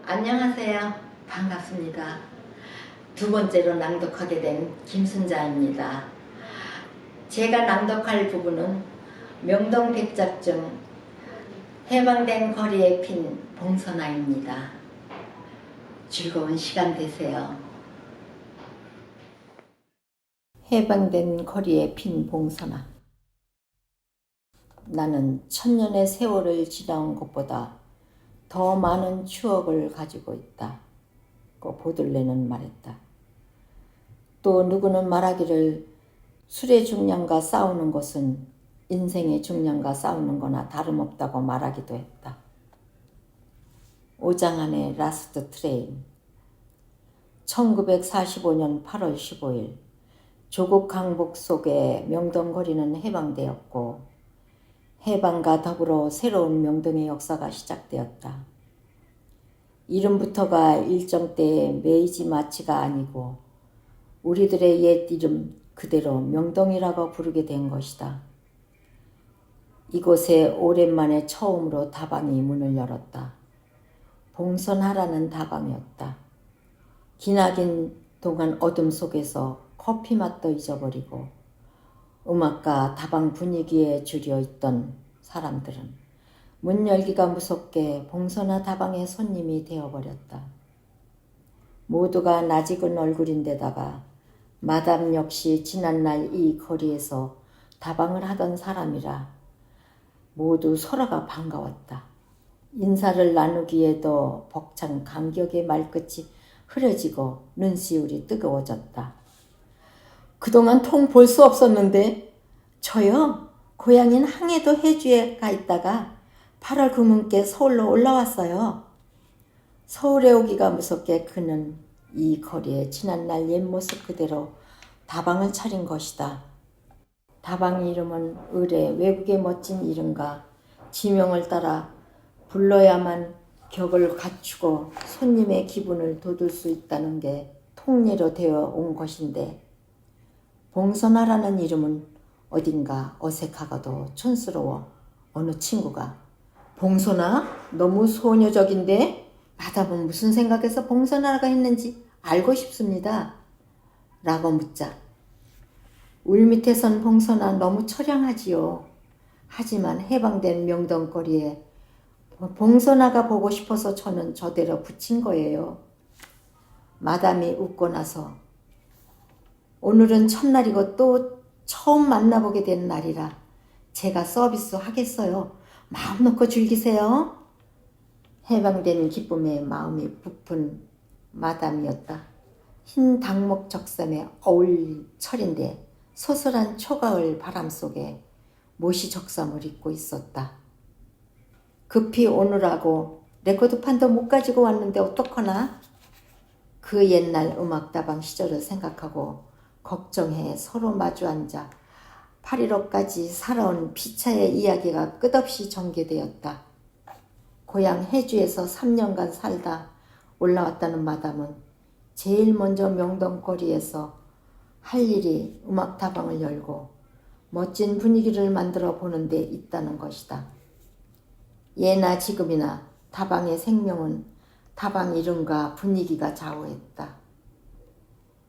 안녕하세요. 반갑습니다. 두 번째로 낭독하게 된 김순자입니다. 제가 낭독할 부분은 명동백작 중 해방된 거리에 핀 봉선화입니다. 즐거운 시간 되세요. 해방된 거리에 핀 봉선화. 나는 천년의 세월을 지나온 것보다 더 많은 추억을 가지고 있다. 고 보들레는 말했다. 또 누구는 말하기를 술의 중량과 싸우는 것은 인생의 중량과 싸우는 거나 다름없다고 말하기도 했다. 오장한의 라스트 트레인. 1945년 8월 15일 조국 항복 속에 명동거리는 해방되었고 해방과 더불어 새로운 명동의 역사가 시작되었다. 이름부터가 일정 때의 메이지 마치가 아니고 우리들의 옛 이름 그대로 명동이라고 부르게 된 것이다. 이곳에 오랜만에 처음으로 다방이 문을 열었다. 봉선화라는 다방이었다. 기나긴 동안 어둠 속에서 커피 맛도 잊어버리고 음악과 다방 분위기에 줄여 있던 사람들은 문 열기가 무섭게 봉선화 다방의 손님이 되어버렸다. 모두가 낯익은 얼굴인데다가 마담 역시 지난날 이 거리에서 다방을 하던 사람이라 모두 서로가 반가웠다. 인사를 나누기에도 벅찬 감격의 말끝이 흐려지고 눈시울이 뜨거워졌다. 그동안 통 볼 수 없었는데 저요? 고향인 항해도 해주에 가 있다가 8월 금운께 서울로 올라왔어요. 서울에 오기가 무섭게 그는 이 거리에 지난날 옛 모습 그대로 다방을 차린 것이다. 다방 이름은 을의 외국의 멋진 이름과 지명을 따라 불러야만 격을 갖추고 손님의 기분을 돋울 수 있다는 게 통례로 되어 온 것인데 봉선화라는 이름은 어딘가 어색하고도 촌스러워 어느 친구가 봉선화? 너무 소녀적인데? 마담은 무슨 생각해서 봉선화가 했는지 알고 싶습니다. 라고 묻자 울밑에선 봉선화 너무 처량하지요. 하지만 해방된 명동거리에 봉선화가 보고 싶어서 저는 저대로 붙인 거예요. 마담이 웃고 나서 오늘은 첫날이고 또 처음 만나보게 된 날이라 제가 서비스 하겠어요. 마음 놓고 즐기세요. 해방된 기쁨에 마음이 부푼 마담이었다. 흰 닭목 적삼에 어울 철인데 소설한 초가을 바람 속에 모시 적삼을 입고 있었다. 급히 오느라고 레코드판도 못 가지고 왔는데 어떡하나? 그 옛날 음악다방 시절을 생각하고 걱정해 서로 마주 앉아 8.15까지 살아온 피차의 이야기가 끝없이 전개되었다. 고향 해주에서 3년간 살다 올라왔다는 마담은 제일 먼저 명동거리에서 할 일이 음악다방을 열고 멋진 분위기를 만들어 보는 데 있다는 것이다. 예나 지금이나 다방의 생명은 다방 이름과 분위기가 좌우했다.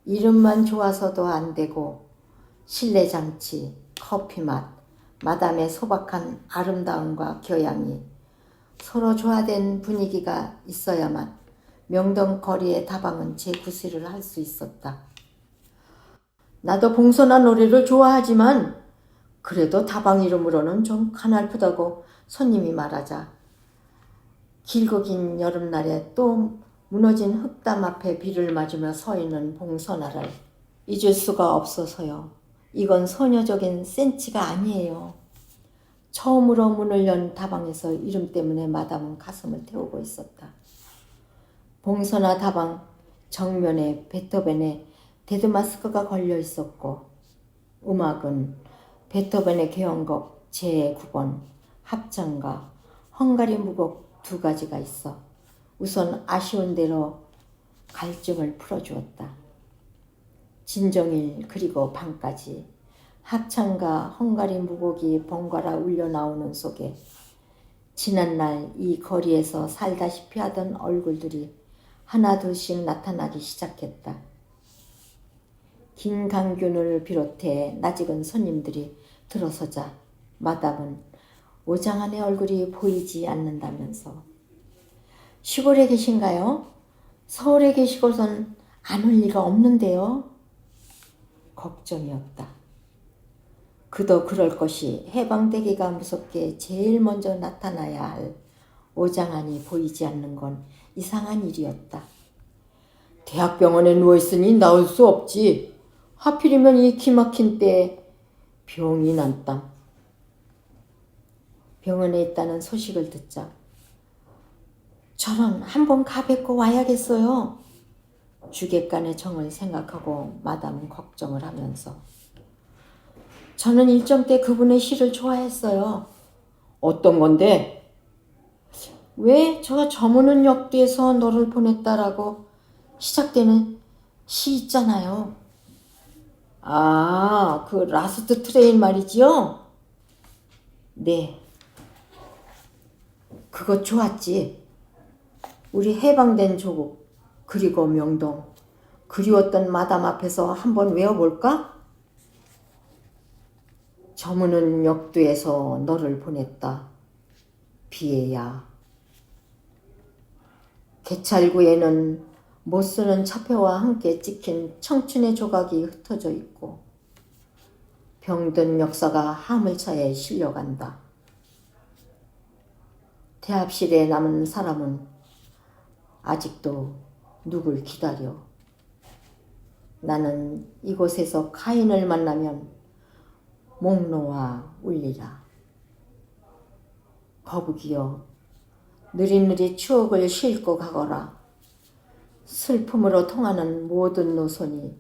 이름만 좋아서도 안 되고 실내장치, 커피맛, 마담의 소박한 아름다움과 교양이 서로 조화된 분위기가 있어야만 명동거리의 다방은 재구실을 할 수 있었다. 나도 봉선화 노래를 좋아하지만 그래도 다방 이름으로는 좀 가냘프다고 손님이 말하자 길고 긴 여름날에 또 무너진 흙담 앞에 비를 맞으며 서 있는 봉선화를 잊을 수가 없어서요. 이건 소녀적인 센치가 아니에요. 처음으로 문을 연 다방에서 이름 때문에 마담은 가슴을 태우고 있었다. 봉선화 다방 정면에 베토벤의 데드마스크가 걸려 있었고 음악은 베토벤의 교향곡 제9번 합창과 헝가리 무곡 두 가지가 있어 우선 아쉬운 대로 갈증을 풀어주었다. 진정일 그리고 밤까지 합창과 헝가리 무곡이 번갈아 울려 나오는 속에 지난날 이 거리에서 살다시피 하던 얼굴들이 하나 둘씩 나타나기 시작했다. 김강균을 비롯해 낯익은 손님들이 들어서자 마담은 오장한의 얼굴이 보이지 않는다면서 시골에 계신가요? 서울에 계시고선 안 올 리가 없는데요. 걱정이었다. 그도 그럴 것이 해방되기가 무섭게 제일 먼저 나타나야 할 오장한이 보이지 않는 건 이상한 일이었다. 대학병원에 누워있으니 나올 수 없지. 하필이면 이 기막힌 때에 병이 난다. 병원에 있다는 소식을 듣자 저런 한번 가뵙고 와야겠어요. 주객간의 정을 생각하고 마담은 걱정을 하면서 저는 일정 때 그분의 시를 좋아했어요. 어떤 건데? 왜 저 저무는 역도에서 너를 보냈다라고 시작되는 시 있잖아요. 아, 그 라스트 트레인 말이지요? 네. 그거 좋았지. 우리 해방된 조국 그리고 명동 그리웠던 마담 앞에서 한번 외워볼까? 저무는 역도에서 너를 보냈다. 비애야. 개찰구에는 못쓰는 차표와 함께 찍힌 청춘의 조각이 흩어져 있고 병든 역사가 화물차에 실려간다. 대합실에 남은 사람은 아직도 누굴 기다려. 나는 이곳에서 카인을 만나면 목 놓아 울리라. 거북이여, 느릿느릿 추억을 싣고 가거라. 슬픔으로 통하는 모든 노선이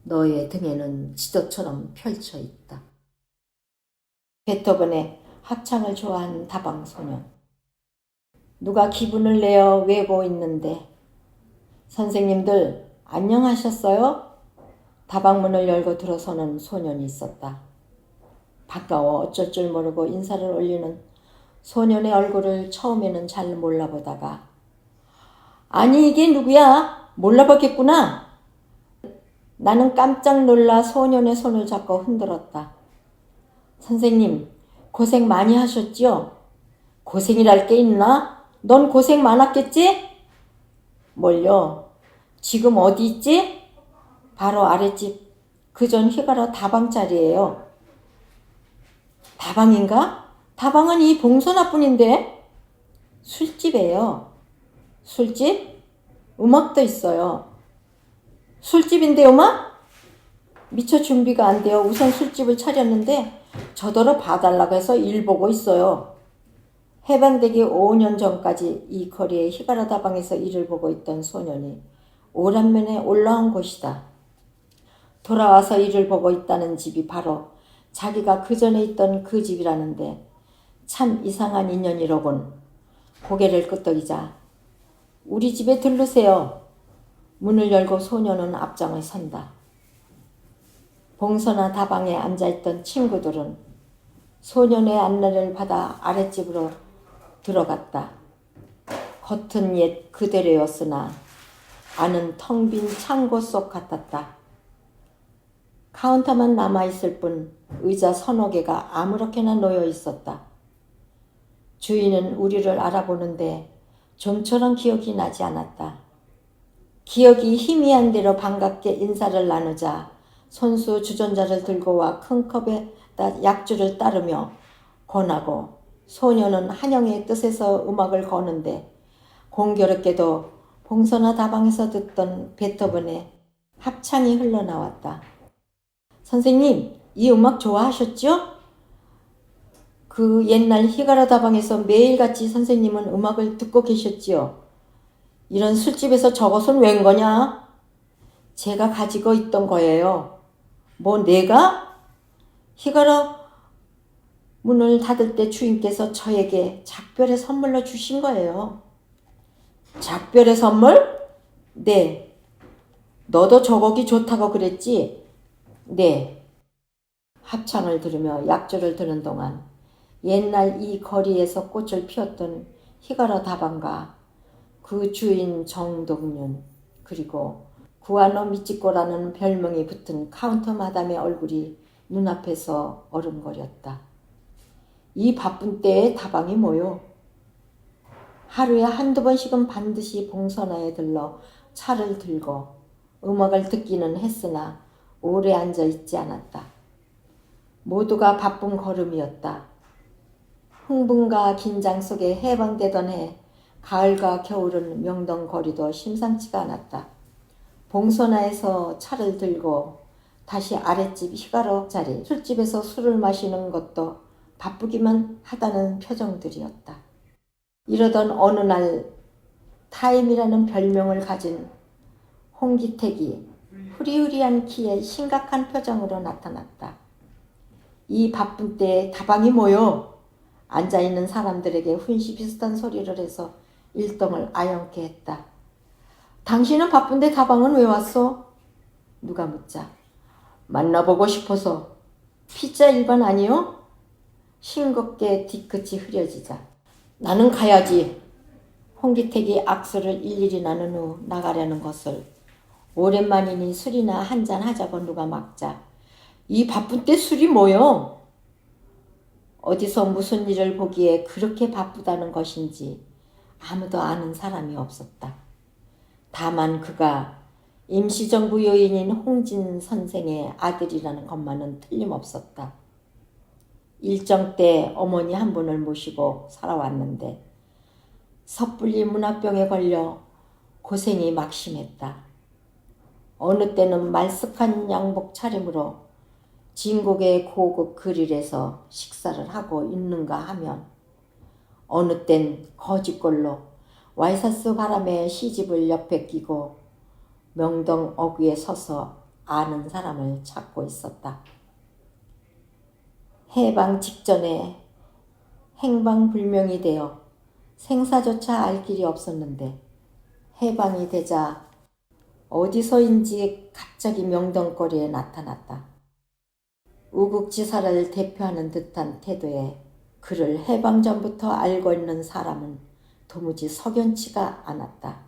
너의 등에는 지도처럼 펼쳐 있다. 베토벤의 합창을 좋아하는 다방소년. 누가 기분을 내어 외고 있는데 선생님들 안녕하셨어요? 다방문을 열고 들어서는 소년이 있었다. 반가워 어쩔 줄 모르고 인사를 올리는 소년의 얼굴을 처음에는 잘 몰라보다가 아니 이게 누구야? 몰라봤겠구나. 나는 깜짝 놀라 소년의 손을 잡고 흔들었다. 선생님 고생 많이 하셨지요? 고생이랄 게 있나? 넌 고생 많았겠지? 뭘요? 지금 어디 있지? 바로 아랫집 그전 휘가라 다방 자리예요. 다방인가? 다방은 이 봉선아뿐인데? 술집이에요. 술집? 음악도 있어요. 술집인데 음악? 미처 준비가 안 되어 우선 술집을 차렸는데 저더러 봐달라고 해서 일 보고 있어요. 해방되기 5년 전까지 이 거리의 휘가라 다방에서 일을 보고 있던 소년이 오란면에 올라온 곳이다. 돌아와서 일을 보고 있다는 집이 바로 자기가 그 전에 있던 그 집이라는데 참 이상한 인연이로군. 고개를 끄덕이자 우리 집에 들르세요. 문을 열고 소년은 앞장을 선다. 봉선아 다방에 앉아있던 친구들은 소년의 안내를 받아 아랫집으로 들어갔다. 겉은 옛 그대로였으나 안은 텅 빈 창고 속 같았다. 카운터만 남아있을 뿐 의자 서너 개가 아무렇게나 놓여 있었다. 주인은 우리를 알아보는데 좀처럼 기억이 나지 않았다. 기억이 희미한 대로 반갑게 인사를 나누자 손수 주전자를 들고 와 큰 컵에 약주를 따르며 권하고 소녀는 한영의 뜻에서 음악을 거는데 공교롭게도 봉선아 다방에서 듣던 베토벤의 합창이 흘러나왔다. 선생님, 이 음악 좋아하셨죠? 그 옛날 휘가라 다방에서 매일같이 선생님은 음악을 듣고 계셨지요. 이런 술집에서 저것은 웬 거냐? 제가 가지고 있던 거예요. 뭐 내가? 휘가라 문을 닫을 때 주인께서 저에게 작별의 선물로 주신 거예요. 작별의 선물? 네. 너도 저 곡이 좋다고 그랬지? 네. 합창을 들으며 약주를 드는 동안 옛날 이 거리에서 꽃을 피웠던 히가로 다방과 그 주인 정동윤, 그리고 구아노 미치코라는 별명이 붙은 카운터 마담의 얼굴이 눈앞에서 어른거렸다. 이 바쁜 때에 다방이 뭐요? 하루에 한두 번씩은 반드시 봉선화에 들러 차를 들고 음악을 듣기는 했으나 오래 앉아 있지 않았다. 모두가 바쁜 걸음이었다. 흥분과 긴장 속에 해방되던 해 가을과 겨울은 명동 거리도 심상치가 않았다. 봉선화에서 차를 들고 다시 아랫집 히가로 자리 술집에서 술을 마시는 것도 바쁘기만 하다는 표정들이었다. 이러던 어느 날 타임이라는 별명을 가진 홍기택이 후리후리한 키에 심각한 표정으로 나타났다. 이 바쁜 때에 다방이 뭐요? 앉아있는 사람들에게 훈시 비슷한 소리를 해서 일동을 아영케 했다. 당신은 바쁜데 다방은 왜 왔어? 누가 묻자. 만나보고 싶어서. 피자 일반 아니요? 싱겁게 뒤끝이 흐려지자. 나는 가야지. 홍기택이 악수를 일일이 나눈 후 나가려는 것을 오랜만이니 술이나 한잔 하자고 누가 막자. 이 바쁜 때 술이 뭐요? 어디서 무슨 일을 보기에 그렇게 바쁘다는 것인지 아무도 아는 사람이 없었다. 다만 그가 임시정부 요인인 홍진 선생의 아들이라는 것만은 틀림없었다. 일정 때 어머니 한 분을 모시고 살아왔는데 섣불리 문학병에 걸려 고생이 막심했다. 어느 때는 말쓱한 양복 차림으로 진국의 고급 그릴에서 식사를 하고 있는가 하면 어느 땐 거짓골로 와이사스 바람에 시집을 옆에 끼고 명동 어귀에 서서 아는 사람을 찾고 있었다. 해방 직전에 행방불명이 되어 생사조차 알 길이 없었는데 해방이 되자 어디서인지 갑자기 명동거리에 나타났다. 우국지사를 대표하는 듯한 태도에 그를 해방 전부터 알고 있는 사람은 도무지 석연치가 않았다.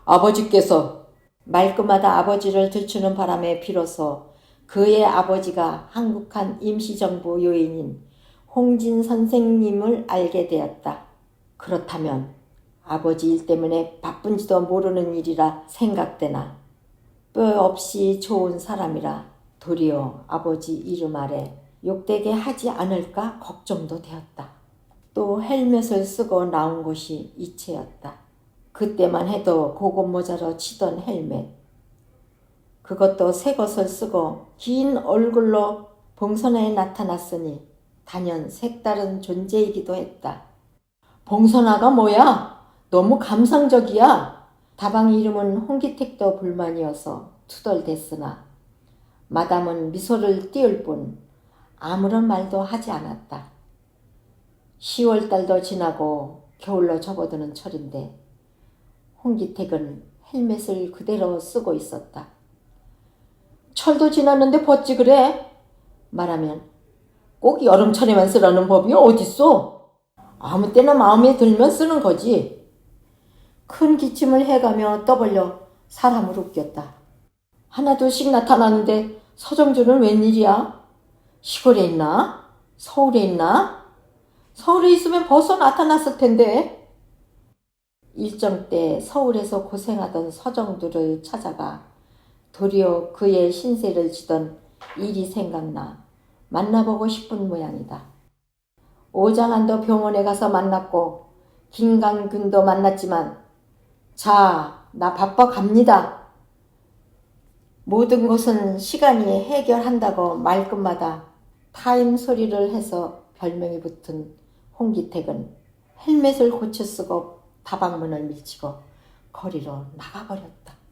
아버지께서 말끝마다 아버지를 들추는 바람에 비로소 그의 아버지가 한국한 임시정부 요인인 홍진 선생님을 알게 되었다. 그렇다면 아버지 일 때문에 바쁜지도 모르는 일이라 생각되나 뼈 없이 좋은 사람이라 도리어 아버지 이름 아래 욕되게 하지 않을까 걱정도 되었다. 또 헬멧을 쓰고 나온 것이 이채였다. 그때만 해도 고급 모자로 치던 헬멧. 그것도 새 것을 쓰고 긴 얼굴로 봉선화에 나타났으니 단연 색다른 존재이기도 했다. 봉선화가 뭐야? 너무 감상적이야. 다방 이름은 홍기택도 불만이어서 투덜댔으나 마담은 미소를 띄울 뿐 아무런 말도 하지 않았다. 10월달도 지나고 겨울로 접어드는 철인데 홍기택은 헬멧을 그대로 쓰고 있었다. 철도 지났는데 벗지 그래? 말하면 꼭 여름철에만 쓰라는 법이 어딨어? 아무 때나 마음에 들면 쓰는 거지. 큰 기침을 해가며 떠벌려 사람을 웃겼다. 하나둘씩 나타나는데 서정주는 웬일이야? 시골에 있나? 서울에 있나? 서울에 있으면 벌써 나타났을 텐데. 일정 때 서울에서 고생하던 서정두를 찾아가 도리어 그의 신세를 지던 일이 생각나 만나보고 싶은 모양이다. 오장안도 병원에 가서 만났고 김강균도 만났지만 자, 나 바빠 갑니다. 모든 것은 시간이 해결한다고 말끝마다 타임 소리를 해서 별명이 붙은 홍기택은 헬멧을 고쳐 쓰고 다방문을 밀치고 거리로 나가버렸다.